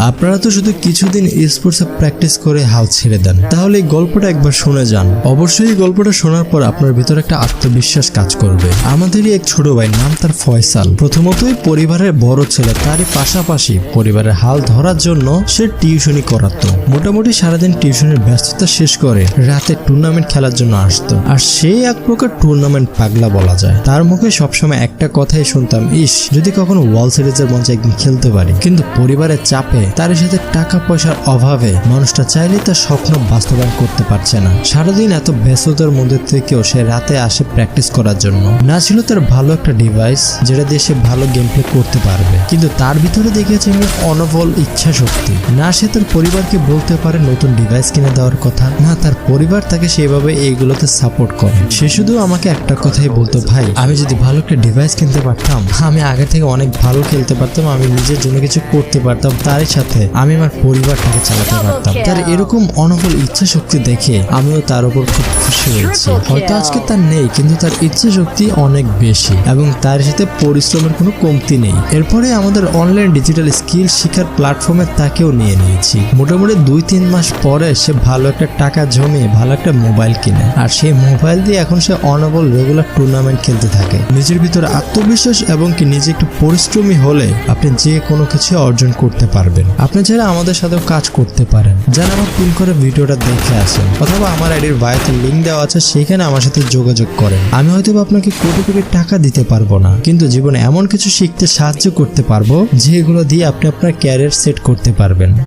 আপনারা তো শুধু কিছুদিন স্পোর্টসে প্র্যাকটিস করে হাল ছেড়ে দেন, তাহলে এই গল্পটা একবার শুনে যান। অবশ্যই এই গল্পটা শোনার পর আপনার ভিতরে একটা আত্মবিশ্বাস কাজ করবে। আমাদেরই এক ছোট ভাই, নাম তার ফয়সাল। প্রথমতই পরিবারের বড় ছেলে, তারই পাশাপাশি পরিবারের হাল ধরার জন্য সে টিউশনি করাতো। মোটামুটি সারাদিন টিউশনের ব্যস্ততা শেষ করে রাতে টুর্নামেন্ট খেলার জন্য আসতো। আর সে এক প্রকার টুর্নামেন্ট পাগলা বলা যায়। তার মুখে সবসময় একটা কথাই শুনতাম, ইস যদি কখনো ওয়ার্ল্ড সিরিজের মঞ্চে একদিন খেলতে পারি। কিন্তু পরিবারের চাপে, তার সাথে টাকা পয়সার অভাবে মানুষটা চাইলেই তার স্বপ্ন বাস্তবায়ন করতে পারছে না। সারাদিন এত ব্যস্ততার মধ্যে থেকেও সে রাতে আসে প্র্যাকটিস করার জন্য। না ছিল তার ভালো একটা ডিভাইস যেটা দিয়ে সে ভালো গেম প্লে করতে পারবে, কিন্তু তার ভিতরে দেখেছি আমি অনবল ইচ্ছা শক্তি। না সে তার পরিবারকে বলতে পারে নতুন ডিভাইস কিনে দেওয়ার কথা, না তার পরিবার তাকে সেভাবে এইগুলোতে সাপোর্ট করে। সে শুধু আমাকে একটা কথাই বলতো, ভাই আমি যদি ভালো একটা ডিভাইস কিনতে পারতাম, আমি আগে থেকে অনেক ভালো খেলতে পারতাম, আমি নিজের জন্য কিছু করতে পারতাম, তারই সাথে আমি আমার পরিবারটাকে চালাতে পারতাম। তার এরকম অনবল ইচ্ছা শক্তি দেখে আমিও তার উপর খুব খুশি হয়েছি। হয়তো আজকে তার নেই, কিন্তু তার ইচ্ছা শক্তি অনেক বেশি এবং তার সাথে পরিশ্রমের কোনো কমতি নেই। এরপরে আমাদের অনলাইন ডিজিটাল স্কিল শিখার প্ল্যাটফর্মে তাকেও নিয়ে নিয়েছি। মোটামুটি 2-3 মাস পরে সে ভালো একটা টাকা জমিয়ে ভালো একটা মোবাইল কিনে, আর সেই মোবাইল দিয়ে এখন সে অনবল রেগুলার টুর্নামেন্ট খেলতে থাকে। নিজের ভিতরে আত্মবিশ্বাস এবং কি নিজে একটু পরিশ্রমী হলে আপনি যে কোনো কিছু অর্জন করতে পারবেন। আপনি চাইলে আমাদের সাথেও কাজ করতে পারেন। যারা আমার পিন করে ভিডিওটা দেখে আসেন, অথবা আমার আইডির বায়োতে লিঙ্ক দেওয়া আছে, সেখানে আমার সাথে যোগাযোগ করেন। আমি হয়তো আপনাকে কোটি কোটি টাকা দিতে পারবো না, কিন্তু জীবনে এমন কিছু শিখতে সাহায্য করতে পারবো যেগুলো দিয়ে আপনি আপনার ক্যারিয়ার সেট করতে পারবেন।